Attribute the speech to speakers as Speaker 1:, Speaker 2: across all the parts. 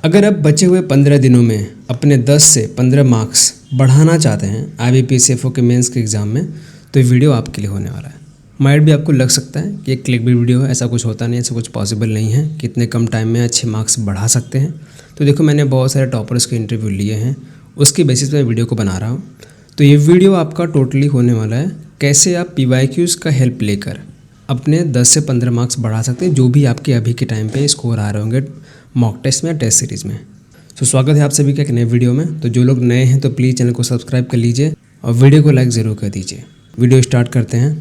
Speaker 1: अगर आप बचे हुए 15 दिनों में अपने 10 से 15 मार्क्स बढ़ाना चाहते हैं IBPS CFO के मेंस के एग्ज़ाम में, तो ये वीडियो आपके लिए होने वाला है। माइट भी आपको लग सकता है कि एक क्लिकबेट वीडियो है, ऐसा कुछ होता नहीं, ऐसा कुछ पॉसिबल नहीं है कि इतने कम टाइम में अच्छे मार्क्स बढ़ा सकते हैं। तो देखो, मैंने बहुत सारे टॉपर्स के इंटरव्यू लिए हैं, उसकी बेसिस पे वीडियो को बना रहा हूँ। तो ये वीडियो आपका टोटली होने वाला है कैसे आप PYQs का हेल्प लेकर अपने 10 से 15 मार्क्स बढ़ा सकते हैं, जो भी आपके अभी के टाइम पे स्कोर आ रहे होंगे मॉक टेस्ट में या टेस्ट सीरीज़ में। तो स्वागत है आप सभी का एक नए वीडियो में। तो जो लोग नए हैं तो प्लीज़ चैनल को सब्सक्राइब कर लीजिए और वीडियो को लाइक ज़रूर कर दीजिए। वीडियो स्टार्ट करते हैं।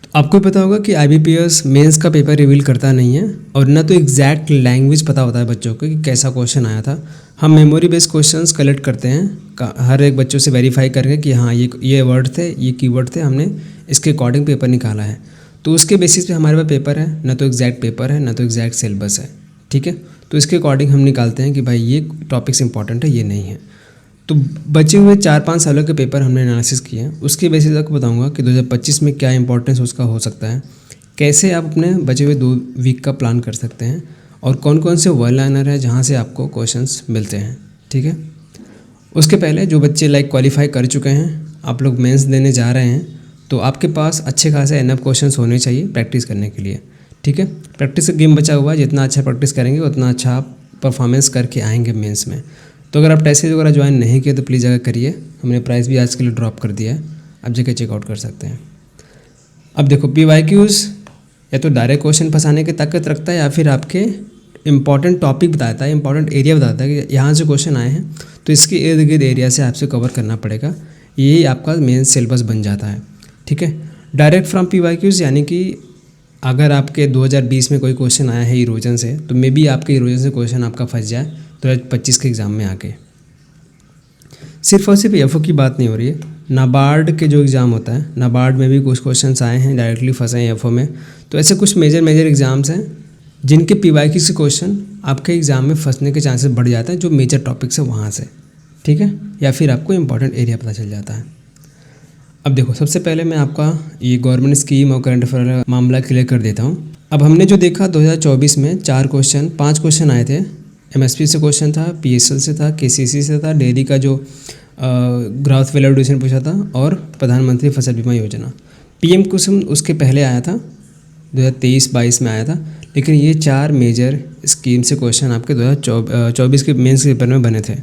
Speaker 1: तो आपको पता होगा कि IBPS मेंस का पेपर रिवील करता नहीं है और ना तो एग्जैक्ट लैंग्वेज पता होता है बच्चों को कि कैसा क्वेश्चन आया था। हम मेमोरी बेस्ड क्वेश्चंस कलेक्ट करते हैं हर एक बच्चों से वेरीफाई करके कि हाँ ये वर्ड थे, ये कीवर्ड थे, हमने इसके अकॉर्डिंग पेपर निकाला है। तो उसके बेसिस पे हमारे पास पेपर है, ना तो एग्जैक्ट पेपर है, ना तो एग्जैक्ट सिलेबस है। ठीक है, तो इसके अकॉर्डिंग हम निकालते हैं कि भाई ये टॉपिक्स इंपॉर्टेंट है, ये नहीं है। तो बचे हुए 4-5 सालों के पेपर हमने एनालिसिस किए हैं, उसके बेसिस आपको बताऊंगा कि 2025 में क्या इंपॉर्टेंस उसका हो सकता है, कैसे आप अपने बचे हुए 2 वीक का प्लान कर सकते हैं और कौन कौन से वन लाइनर है जहाँ से आपको क्वेश्चंस मिलते हैं। ठीक है, उसके पहले जो बच्चे क्वालिफाई कर चुके हैं, आप लोग मेंस देने जा रहे हैं, तो आपके पास अच्छे खासे एनफ क्वेश्चंस होने चाहिए प्रैक्टिस करने के लिए। ठीक है, प्रैक्टिस का गेम बचा हुआ है, जितना अच्छा प्रैक्टिस करेंगे उतना अच्छा आप परफॉर्मेंस करके आएंगे मेंस में। तो अगर आप टेस्ट सीरीज वगैरह ज्वाइन नहीं किए तो प्लीज़ अगर करिए, हमने प्राइस भी आज के लिए ड्रॉप कर दिया है, आप जगह चेकआउट कर सकते हैं। अब देखो, PYQs या तो डायरेक्ट क्वेश्चन फंसाने की ताकत रखता है या फिर आपके इंपॉर्टेंट टॉपिक बताता है, इंपॉर्टेंट एरिया बताता है कि यहाँ से क्वेश्चन आए हैं तो इसके इर्द गिर्द एरिया से आपसे कवर करना पड़ेगा। यही आपका मेन सिलेबस बन जाता है। ठीक है, डायरेक्ट फ्रॉम PYQs यानी कि अगर आपके 2020 में कोई क्वेश्चन आया है इरोजन से, तो मे बी आपके इरोजन से क्वेश्चन आपका फंस जाए 2025 के एग्ज़ाम में आके। सिर्फ और सिर्फ एफओ की बात नहीं हो रही है, नाबार्ड के जो एग्ज़ाम होता है, नाबार्ड में भी कुछ क्वेश्चंस आए हैं डायरेक्टली फंसे हैं एफओ में। तो ऐसे कुछ मेजर एग्ज़ाम्स हैं जिनके PYQs के क्वेश्चन आपके एग्ज़ाम में फंसने के चांसेस बढ़ जाते हैं, जो मेजर टॉपिक्स है वहाँ से। ठीक है, या फिर आपको इंपॉर्टेंट एरिया पता चल जाता है। अब देखो, सबसे पहले मैं आपका ये गवर्नमेंट स्कीम और करंट अफेयर मामला क्लियर कर देता हूँ। अब हमने जो देखा 2024 में 5 क्वेश्चन आए थे। MSP से क्वेश्चन था, PSL से था, KCC से था, डेयरी का जो ग्राउथ वैल्यू एडिशन पूछा था और प्रधानमंत्री फसल बीमा योजना। PM क्वेश्चन उसके पहले आया था, 2023-22 में आया था। लेकिन ये 4 मेजर स्कीम से क्वेश्चन आपके 2024 के मेंस के पेपर में बने थे।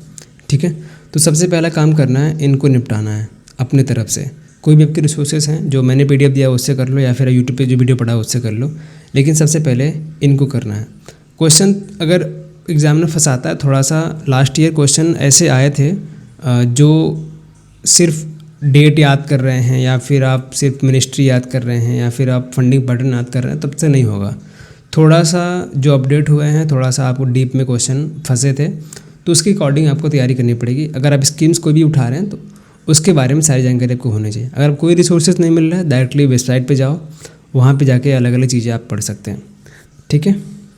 Speaker 1: ठीक है, तो सबसे पहला काम करना है, इनको निपटाना है अपने तरफ से। कोई भी आपके रिसोर्सेज हैं, जो मैंने PDF दिया उससे कर लो या फिर यूट्यूब पे जो वीडियो पढ़ा उससे कर लो, लेकिन सबसे पहले इनको करना है। क्वेश्चन अगर एग्ज़ाम में फंसाता है थोड़ा सा, लास्ट ईयर क्वेश्चन ऐसे आए थे जो सिर्फ डेट याद कर रहे हैं या फिर आप सिर्फ मिनिस्ट्री याद कर रहे हैं या फिर आप फंडिंग पैटर्न याद कर रहे हैं, तब से नहीं होगा। थोड़ा सा जो अपडेट हुए हैं, थोड़ा सा आपको डीप में क्वेश्चन फंसे थे, तो उसके अकॉर्डिंग आपको तैयारी करनी पड़ेगी। अगर आप स्कीम्स कोई भी उठा रहे हैं तो उसके बारे में सारी जानकारी आपको होनी चाहिए। अगर कोई रिसोर्सेज नहीं मिल रहा है, डायरेक्टली वेबसाइट पे जाओ, वहाँ पे जाके अलग अलग चीज़ें आप पढ़ सकते हैं। ठीक है,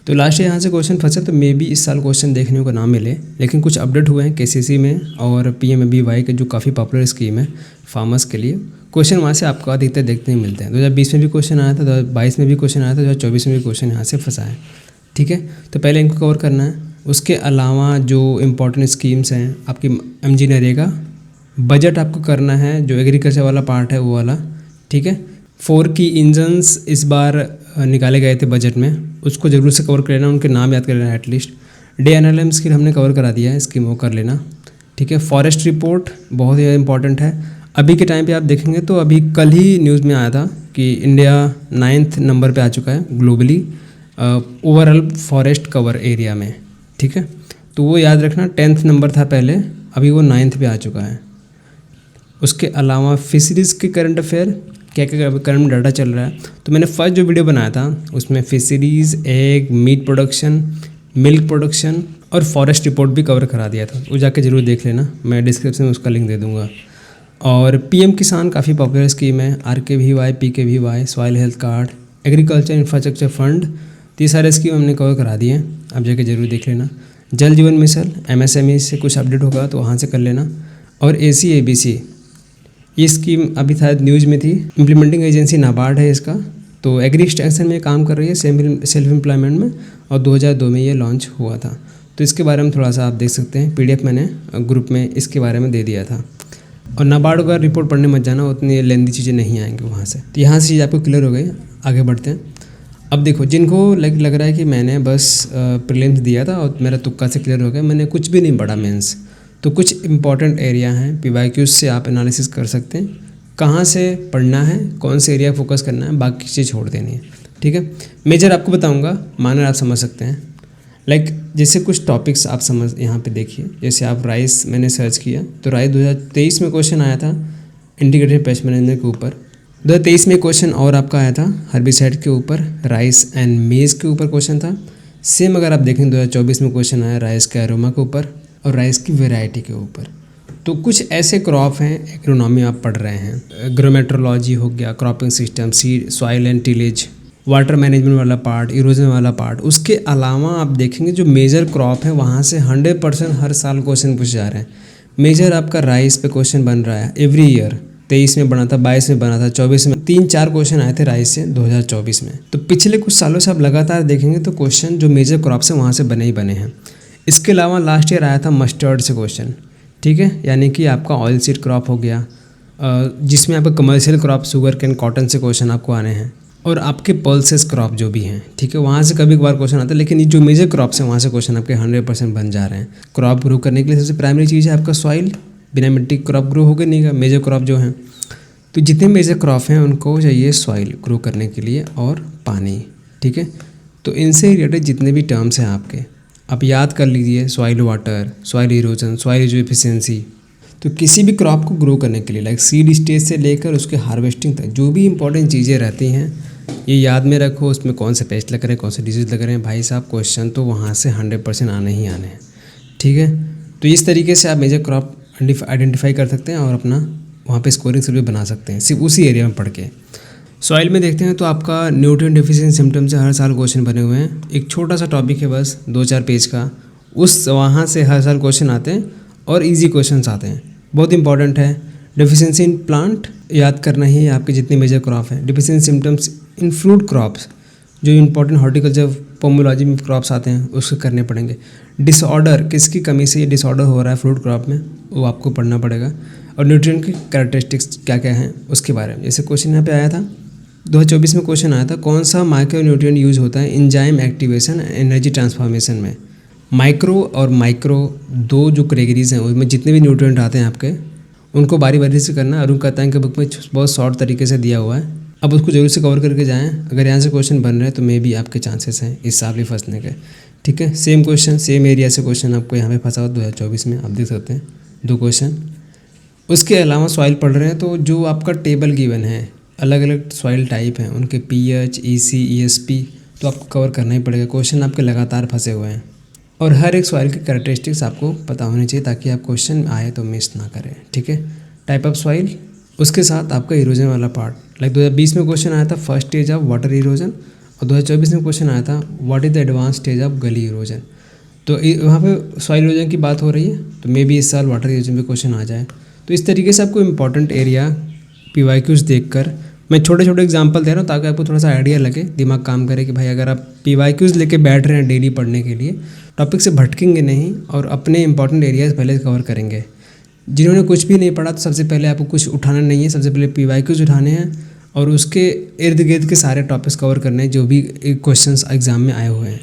Speaker 1: तो लास्ट यहाँ से क्वेश्चन फंसे तो मे बी इस साल क्वेश्चन देखने को ना मिले, लेकिन कुछ अपडेट हुए हैं KCC में और PMABY के जो काफ़ी पॉपुलर स्कीम है फार्मर्स के लिए। क्वेश्चन वहाँ से आपको अधिकतर देखने नहीं मिलते हैं। 2020 में भी क्वेश्चन आया था, 2022 में भी क्वेश्चन आया था, 2024 में भी क्वेश्चन यहाँ से फंसा है। ठीक है, तो पहले इनको कवर करना है। उसके अलावा जो इम्पोर्टेंट स्कीम्स हैं आपकी MG नरेगा, बजट आपको करना है, जो एग्रीकल्चर वाला पार्ट है वो वाला। ठीक है, 4 की इंजन्स इस बार निकाले गए थे बजट में, उसको जरूर से कवर कर लेना, उनके नाम याद कर लेना एटलीस्ट। डे एनालिम स्किल हमने कवर करा दिया है, स्कीम वो कर लेना। ठीक है, फॉरेस्ट रिपोर्ट बहुत ही इंपॉर्टेंट है। अभी के टाइम पे आप देखेंगे तो अभी कल ही न्यूज़ में आया था कि इंडिया 9th नंबर पे आ चुका है globally overall forest cover area में। ठीक है, तो वो याद रखना, 10th नंबर था पहले, अभी वो 9th पे आ चुका है। उसके अलावा फिशरीज़ के करंट अफेयर, क्या क्या करंट डाटा चल रहा है, तो मैंने फर्स्ट जो वीडियो बनाया था उसमें fisheries, egg, meat production, milk production और फॉरेस्ट रिपोर्ट भी कवर करा दिया था। वो जाके ज़रूर देख लेना, मैं डिस्क्रिप्शन में उसका लिंक दे दूँगा। और PM किसान काफ़ी पॉपुलर स्कीम है, RKVY, PKVY, soil health card, agriculture infrastructure fund, ये सारे स्कीम हमने कवर करा दिए हैं, आप जाके ज़रूर देख लेना। जल जीवन मिशन, MSME से कुछ अपडेट होगा तो वहाँ से कर लेना। और AC/ABC ये स्कीम अभी शायद न्यूज़ में थी, इम्प्लीमेंटिंग एजेंसी नाबार्ड है इसका, तो एग्री एक्सटेंशन में काम कर रही है सेल्फ एम्प्लॉयमेंट में, और 2002 में ये लॉन्च हुआ था। तो इसके बारे में थोड़ा सा आप देख सकते हैं, PDF मैंने ग्रुप में इसके बारे में दे दिया था। और नाबार्ड का रिपोर्ट पढ़ने मत जाना, उतनी लेंदी चीज़ें नहीं आएंगी वहाँ से। तो यहाँ से चीज़ आपको क्लियर हो गई, आगे बढ़ते हैं। अब देखो, जिनको लग रहा है कि मैंने बस प्रीलिम्स दिया था और मेरा तुक्का से क्लियर हो गया, मैंने कुछ भी नहीं पढ़ा मेंस, तो कुछ इंपॉर्टेंट एरिया हैं PYQs से आप एनालिसिस कर सकते हैं, कहाँ से पढ़ना है, कौन से एरिया फोकस करना है, बाकी चीज़ छोड़ देनी है, ठीक है। मेजर आपको बताऊंगा, मानर आप समझ सकते हैं। जैसे कुछ टॉपिक्स आप समझ यहाँ पे देखिए, जैसे आप राइस मैंने सर्च किया तो राइस 2023 में क्वेश्चन आया था इंटीग्रेटेड पेस्ट मैनेजमेंट के ऊपर। 2023 में क्वेश्चन और आपका आया था हर्बिसाइड के ऊपर, राइस एंड मेज के ऊपर क्वेश्चन था। सेम अगर आप देखें 2024 में क्वेश्चन आया राइस के अरोमा के ऊपर और राइस की वेराइटी के ऊपर। तो कुछ ऐसे क्रॉप हैं, एग्रोनॉमी आप पढ़ रहे हैं, एग्रोमेट्रोलॉजी हो गया, cropping system, seed, soil and tillage, water management वाला पार्ट, इरोजन वाला पार्ट। उसके अलावा आप देखेंगे जो मेजर क्रॉप है वहाँ से 100% हर साल क्वेश्चन पूछे जा रहे हैं। मेजर आपका राइस पे क्वेश्चन बन रहा है एवरी ईयर, 23 में बना था, 22 में बना था, 24 में 3-4 क्वेश्चन आए थे राइस से 2024 में। तो पिछले कुछ सालों से आप लगातार देखेंगे तो क्वेश्चन जो मेजर क्रॉप से वहाँ से बने ही बने हैं। इसके अलावा लास्ट ईयर आया था मस्टर्ड से क्वेश्चन, ठीक है, यानी कि आपका ऑयल सीड क्रॉप हो गया, जिसमें आपका commercial crop sugar cane cotton से क्वेश्चन आपको आने हैं, और आपके पल्सेस क्रॉप जो भी हैं, ठीक है, वहाँ से कभी कभार क्वेश्चन आता है। लेकिन ये जो मेजर क्रॉप्स हैं वहाँ से क्वेश्चन आपके 100% बन जा रहे हैं। क्रॉप ग्रो करने के लिए सबसे प्राइमरी चीज़ है आपका सॉइल, बिना मिट्टी क्रॉप ग्रो होगा नहीं का, मेजर क्रॉप जो हैं। तो जितने मेजर क्रॉप हैं उनको चाहिए सॉइल ग्रो करने के लिए और पानी, ठीक है। तो इनसे रिलेटेड जितने भी टर्म्स हैं आपके, आप याद कर लीजिए, soil water, soil erosion, soil efficiency. तो किसी भी क्रॉप को ग्रो करने के लिए सीड स्टेज से लेकर उसके हार्वेस्टिंग तक जो भी इंपॉर्टेंट चीज़ें रहती हैं, ये याद में रखो। उसमें कौन से पेस्ट लग रहे हैं, कौन से डिजीज़ लग रहे हैं, भाई साहब क्वेश्चन तो वहाँ से 100% आने ही आने हैं, ठीक है। तो इस तरीके से आप मेजर क्रॉप आइडेंटिफाई कर सकते हैं और अपना वहाँ पे स्कोरिंग सर्वे बना सकते हैं सिर्फ उसी एरिया में पढ़ के। सॉइल में देखते हैं तो आपका न्यूट्रिएंट डेफिशिएंसी सिम्टम से हर साल क्वेश्चन बने हुए हैं। एक छोटा सा टॉपिक है बस 2-4 पेज का, उस वहाँ से हर साल क्वेश्चन आते हैं और ईजी क्वेश्चन आते हैं, बहुत इंपॉर्टेंट है। डेफिशिएंसी इन प्लांट याद करना ही है आपके जितने मेजर क्रॉप है। Deficiency symptoms in fruit crops, जो इंपॉर्टेंट हॉर्टिकल्चर पोमोलॉजी में क्रॉप्स आते हैं उसके करने पड़ेंगे। डिसऑर्डर, किसकी कमी से ये डिसऑर्डर हो रहा है फ्रूट क्रॉप में, वो आपको पढ़ना पड़ेगा। और न्यूट्रिएंट की कैरेक्टरिस्टिक्स क्या क्या हैं उसके बारे में। जैसे क्वेश्चन यहाँ पे आया था 2024 में क्वेश्चन आया था, कौन सा माइक्रो न्यूट्रिएंट यूज होता है एंजाइम एक्टिवेशन एनर्जी ट्रांसफॉर्मेशन में। माइक्रो और माइक्रो दो जो कैटेगरीज हैं, उसमें जितने भी न्यूट्रिएंट आते हैं आपके उनको बारी बारी से करना। अरुण कहता है कि बुक में बहुत शॉर्ट तरीके से दिया हुआ है, अब उसको जरूर से कवर करके जाएं। अगर यहाँ से क्वेश्चन बन रहे हैं तो मे भी आपके चांसेस हैं इस साल भी फंसने के, ठीक है। सेम क्वेश्चन सेम एरिया से क्वेश्चन आपको यहाँ पे फंसा हुआ 2024 में, आप देख सकते हैं 2 क्वेश्चन। उसके अलावा सॉइल पढ़ रहे हैं तो जो आपका टेबल गिवन है, अलग अलग सॉइल टाइप हैं, उनके pH, EC, ESP तो आपको कवर करना ही पड़ेगा। क्वेश्चन आपके लगातार फंसे हुए हैं और हर एक सॉइल की कैरेक्टरिस्टिक्स आपको पता होनी चाहिए ताकि आप क्वेश्चन आए तो मिस ना करें, ठीक है। टाइप ऑफ सॉइल, उसके साथ आपका इरोजन वाला पार्ट। 2020 में क्वेश्चन आया था first stage of water erosion और 2024 में क्वेश्चन आया था what is the advance stage of गली इरोजन। तो वहाँ पे सॉइल इरोजन की बात हो रही है तो मे बी इस साल वाटर इरोजन पे क्वेश्चन आ जाए। तो इस तरीके से आपको इंपॉर्टेंट एरिया PYQs देखकर, मैं छोटे छोटे एग्जांपल दे रहा हूँ ताकि आपको थोड़ा सा आइडिया लगे, दिमाग काम करे कि भाई अगर आप PYQs लेके बैठ रहे हैं डेली पढ़ने के लिए, टॉपिक से भटकेंगे नहीं और अपने इंपॉर्टेंट एरियाज पहले कवर करेंगे। जिन्होंने कुछ भी नहीं पढ़ा तो सबसे पहले आपको कुछ उठाना नहीं है, सबसे पहले PYQs उठाने हैं और उसके इर्द गिर्द के सारे टॉपिक्स कवर करने हैं जो भी क्वेश्चंस एग्जाम में आए हुए हैं,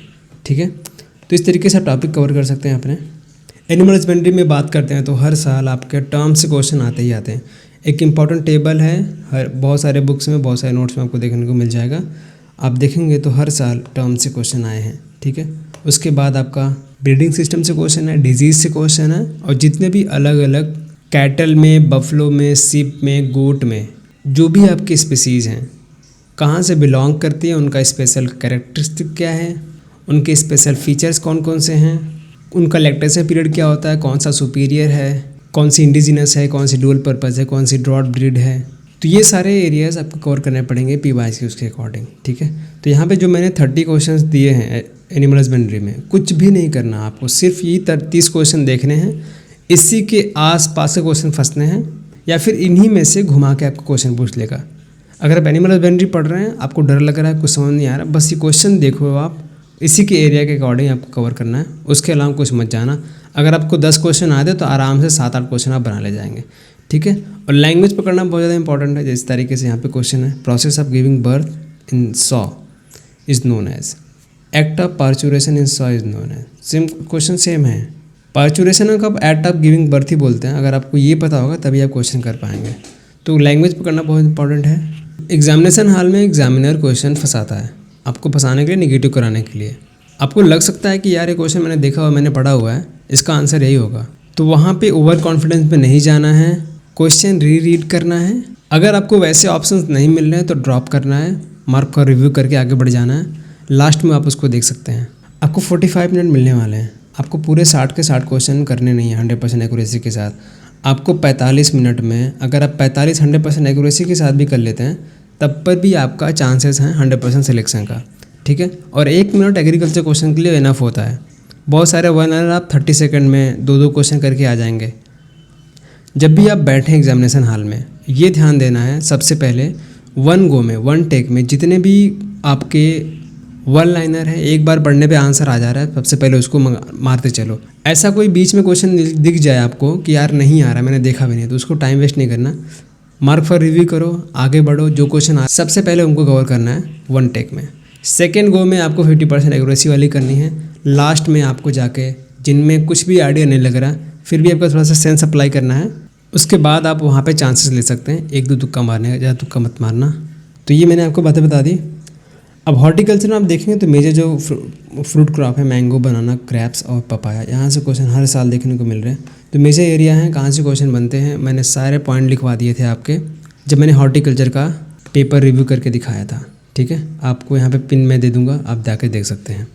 Speaker 1: ठीक है। तो इस तरीके से आप टॉपिक कवर कर सकते हैं अपने। एनिमल हस्बेंड्री में बात करते हैं तो हर साल आपके टर्म से क्वेश्चन आते ही आते हैं। एक इम्पॉर्टेंट टेबल है, हर बहुत सारे बुक्स में, बहुत सारे नोट्स में आपको देखने को मिल जाएगा। आप देखेंगे तो हर साल टर्म से क्वेश्चन आए हैं, ठीक है। उसके बाद आपका ब्रीडिंग सिस्टम से क्वेश्चन है, डिजीज़ से क्वेश्चन है और जितने भी अलग अलग कैटल में, बफलो में, सीप में, गोट में जो भी आपकी स्पीसीज़ हैं कहाँ से बिलोंग करती हैं, उनका स्पेशल कैरेक्टरिस्टिक क्या है, उनके स्पेशल फीचर्स कौन कौन से हैं, उनका लैक्टेशन पीरियड क्या होता है, कौन सा सुपीरियर है, कौन सी इंडिजिनस है, कौन सी डुअल पर्पज़ है, कौन सी ड्रॉट ब्रीड है। तो ये सारे एरियाज़ आपको कवर करने पड़ेंगे PYQs के अकॉर्डिंग, ठीक है। तो यहाँ पे जो मैंने 30 क्वेश्चंस दिए हैं एनिमल हस्बेंड्री में, कुछ भी नहीं करना आपको, सिर्फ ये 30 क्वेश्चन देखने हैं, इसी के आसपास के क्वेश्चन फंसने हैं या फिर इन्हीं में से घुमा के आपको क्वेश्चन पूछ लेगा। अगर आप एनिमल हस्बेंड्री पढ़ रहे हैं, आपको डर लग रहा है, कुछ समझ नहीं आ रहा, बस ये क्वेश्चन देखो आप इसी के एरिया के अकॉर्डिंग आपको कवर करना है, उसके अलावा कुछ मत जाना। अगर आपको 10 क्वेश्चन आते तो आराम से 7-8 क्वेश्चन आप बना ले जाएंगे, ठीक है। और लैंग्वेज पकड़ना बहुत ज़्यादा इंपॉर्टेंट है। जिस तरीके से यहाँ पे क्वेश्चन है, process of giving birth in sow is known as, act of parturition in sow is known as. Same question same है, पार्चुरेशन को आप एक्ट ऑफ गिविंग बर्थ ही बोलते हैं। अगर आपको ये पता होगा तभी आप क्वेश्चन कर पाएंगे। तो लैंग्वेज पकड़ना बहुत इंपॉर्टेंट है। एग्जामिनेशन हॉल में एग्जामिनर क्वेश्चन फंसाता है आपको फंसाने के लिए, निगेटिव कराने के लिए। आपको लग सकता है कि यार ये क्वेश्चन मैंने देखा हुआ, मैंने पढ़ा हुआ है, इसका आंसर यही होगा। तो वहाँ पे ओवर कॉन्फिडेंस पे नहीं जाना है, क्वेश्चन रीड करना है। अगर आपको वैसे ऑप्शंस नहीं मिल रहे हैं तो ड्रॉप करना है, मार्क का रिव्यू करके आगे बढ़ जाना है। लास्ट में आप उसको देख सकते हैं। आपको 45 मिनट मिलने वाले हैं। आपको पूरे 60 के 60 क्वेश्चन करने नहीं है 100% एक्यूरेसी के साथ। आपको 45 मिनट में अगर आप 45 100% एक्यूरेसी के साथ भी कर लेते हैं तब पर भी आपका चांसेस हैं 100% सिलेक्शन का, ठीक है। और 1 मिनट एग्रीकल्चर क्वेश्चन के लिए इनफ होता है। बहुत सारे वर्नर आप 30 सेकंड में 2-2 क्वेश्चन करके आ जाएंगे। जब भी आप बैठें एग्जामिनेशन हॉल में, ये ध्यान देना है सबसे पहले 1 गो में 1 टेक में जितने भी आपके 1 लाइनर है, एक बार पढ़ने पे आंसर आ जा रहा है, सबसे पहले उसको मारते चलो। ऐसा कोई बीच में क्वेश्चन दिख जाए आपको कि यार नहीं आ रहा, मैंने देखा भी नहीं, तो उसको टाइम वेस्ट नहीं करना, मार्क फॉर रिव्यू करो, आगे बढ़ो। जो क्वेश्चन सबसे पहले उनको कवर करना है 1 टेक में। सेकेंड गो में आपको 50% एक्यूरेसी वाली करनी है। लास्ट में आपको जाके जिनमें कुछ भी आइडिया नहीं लग रहा फिर भी आपको थोड़ा सा सेंस अप्लाई करना है, उसके बाद आप वहाँ पे चांसेस ले सकते हैं 1-2 तुक्का मारने का, ज़्यादा तुक्का मत मारना। तो ये मैंने आपको बातें बता दी। अब हॉर्टिकल्चर में आप देखेंगे तो मेजर जो फ्रूट क्रॉप है, मैंगो, बनाना, ग्रेप्स और पपाया, यहाँ से क्वेश्चन हर साल देखने को मिल रहे हैं। तो मेजर एरिया हैं कहाँ से क्वेश्चन बनते हैं, मैंने सारे पॉइंट लिखवा दिए थे आपके जब मैंने हॉर्टिकल्चर का पेपर रिव्यू करके दिखाया था, ठीक है। आपको यहाँ पे पिन में दे दूँगा, आप जाकर देख सकते हैं।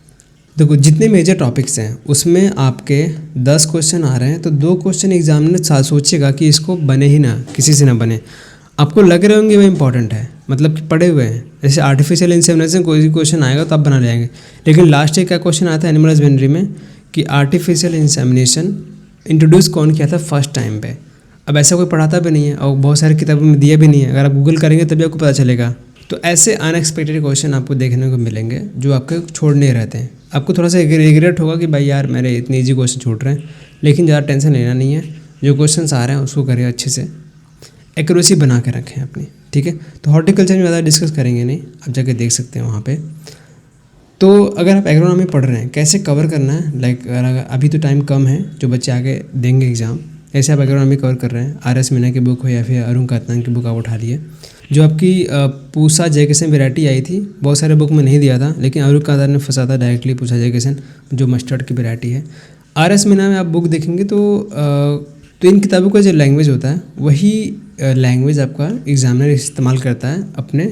Speaker 1: देखो जितने मेजर टॉपिक्स हैं उसमें आपके 10 क्वेश्चन आ रहे हैं, तो 2 क्वेश्चन एग्जामिनर सोचेगा कि इसको बने ही ना, किसी से ना बने। आपको लग रहे होंगे वो इंपॉर्टेंट है, मतलब कि पढ़े हुए हैं। जैसे आर्टिफिशियल इंसेमिनेशन कोई भी क्वेश्चन आएगा तो आप बना लेंगे, लेकिन लास्ट ईयर क्या क्वेश्चन आता है एनिमल हस्बेंड्री में कि आर्टिफिशियल इंसेमिनेशन इंट्रोड्यूस कौन किया था फर्स्ट टाइम पे। अब ऐसा कोई पढ़ाता भी नहीं है और बहुत सारी किताबों में दिया भी नहीं है। अगर आप गूगल करेंगे तभी आपको पता चलेगा। तो ऐसे अनएक्सपेक्टेड क्वेश्चन आपको देखने को मिलेंगे जो आपके छोड़ने रहते हैं। आपको थोड़ा सा रिग्रेट होगा कि भाई यार मेरे इतने ईजी क्वेश्चन छूट रहे हैं, लेकिन ज़्यादा टेंशन लेना नहीं है। जो क्वेश्चन आ रहे हैं उसको करिए अच्छे से, एक्यूरेसी बना के रखें अपनी, ठीक है। तो हॉर्टिकल्चर में ज़्यादा डिस्कस करेंगे नहीं, आप जाके देख सकते हैं वहाँ पे। तो अगर आप एग्रोनॉमी पढ़ रहे हैं कैसे कवर करना है, लाइक अभी तो टाइम कम है, जो बच्चे आगे देंगे एग्ज़ाम, ऐसे आप एग्रोनॉमी कवर कर रहे हैं। RS मीना की बुक हो या फिर अरुण कातनान की बुक आप उठा लिए। जो आपकी पूसा जयकिशन वैरायटी आई थी, बहुत सारे बुक में नहीं दिया था, लेकिन अरुण कातनान ने फंसा था डायरेक्टली पूसा जयकिशन, जो मस्टर्ड की वैरायटी है। RS मीना में आप बुक देखेंगे तो इन किताबों का जो लैंग्वेज होता है वही लैंग्वेज आपका एग्जामिनर इस्तेमाल करता है अपने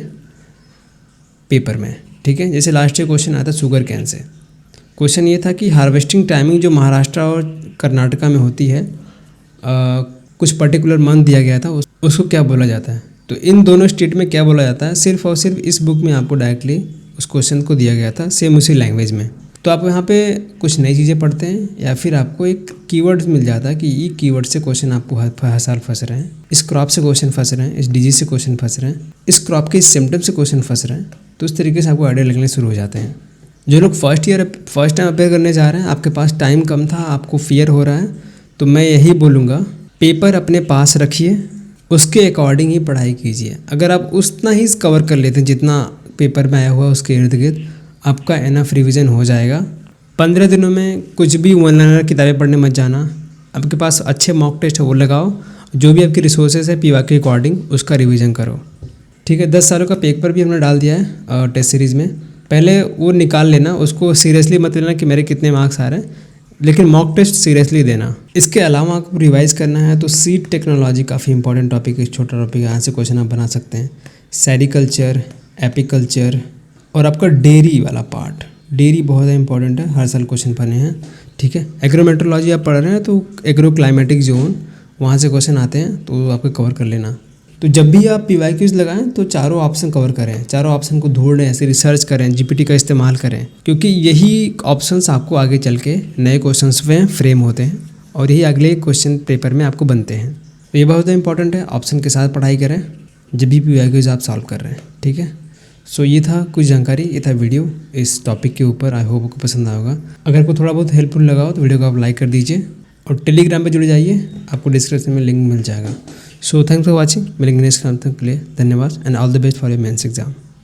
Speaker 1: पेपर में, ठीक है। जैसे लास्ट ईयर क्वेश्चन आया था शुगर कैन से। क्वेश्चन ये था कि हार्वेस्टिंग टाइमिंग जो महाराष्ट्र और कर्नाटका में होती है, कुछ पर्टिकुलर मंथ दिया गया था, उसको क्या बोला जाता है। तो इन दोनों स्टेट में क्या बोला जाता है, सिर्फ और सिर्फ इस बुक में आपको डायरेक्टली उस क्वेश्चन को दिया गया था, सेम उसी लैंग्वेज में। तो आप यहाँ पे कुछ नई चीज़ें पढ़ते हैं या फिर आपको एक कीवर्ड मिल जाता है कि ये कीवर्ड से क्वेश्चन आपको हर साल फंस रहे हैं, इस क्रॉप से क्वेश्चन फंस रहे हैं, इस डिजीज से क्वेश्चन फंस रहे हैं, इस क्रॉप के इस सिम्टम से क्वेश्चन फंस रहे हैं। तो उस तरीके से आपको आइडिया लगने शुरू हो जाते हैं। जो लोग फर्स्ट टाइम अपेयर करने जा रहे हैं, आपके पास टाइम कम था, आपको फियर हो रहा है, तो मैं यही बोलूँगा पेपर अपने पास रखिए, उसके अकॉर्डिंग ही पढ़ाई कीजिए। अगर आप उतना ही कवर कर लेते हैं जितना पेपर में आया हुआ उसके इर्द गिर्द, आपका एनफ रिवीजन हो जाएगा। 15 दिनों में कुछ भी वन लाइनर किताबें पढ़ने मत जाना। आपके पास अच्छे मॉक टेस्ट है वो लगाओ, जो भी आपकी रिसोर्सेज है पीवा के अकॉर्डिंग उसका रिवीजन करो, ठीक है। 10 सालों का पेपर भी हमने डाल दिया है टेस्ट सीरीज़ में। पहले वो निकाल लेना, उसको सीरियसली मत लेना कि मेरे कितने मार्क्स आ रहे हैं, लेकिन मॉक टेस्ट सीरियसली देना। इसके अलावा आपको रिवाइज करना है तो सीड टेक्नोलॉजी काफ़ी इंपॉर्टेंट टॉपिक है, छोटा टॉपिक है, यहाँ से क्वेश्चन आप बना सकते हैं। सेरिकल्चर, एपिकल्चर और आपका डेयरी वाला पार्ट, डेयरी बहुत ज़्यादा इंपॉर्टेंट है, हर साल क्वेश्चन बने हैं, ठीक है। एग्रोमेट्रोलॉजी आप पढ़ रहे हैं तो एग्रो क्लाइमेटिक जोन, वहाँ से क्वेश्चन आते हैं तो आपको कवर कर लेना। तो जब भी आप PYQs लगाएं तो चारों ऑप्शन कवर करें, चारों ऑप्शन को ढूंढें, ऐसे रिसर्च करें, GPT का इस्तेमाल करें, क्योंकि यही ऑप्शंस आपको आगे चल के नए क्वेश्चंस में फ्रेम होते हैं और यही अगले क्वेश्चन पेपर में आपको बनते हैं। तो ये बहुत इंपॉर्टेंट है, ऑप्शन के साथ पढ़ाई करें जब भी PYQs आप सॉल्व कर रहे हैं, ठीक है। सो ये था कुछ जानकारी, ये था वीडियो इस टॉपिक के ऊपर। आई होप आपको पसंद आया होगा। अगर आपको थोड़ा बहुत हेल्पफुल लगा हो तो वीडियो को आप लाइक कर दीजिए और टेलीग्राम पे जुड़ जाइए, आपको डिस्क्रिप्शन में लिंक मिल जाएगा। So thanks for watching. मिलेंगे नेक्स्ट टाइम, तक के लिए धन्यवाद and all the best for your mains exam.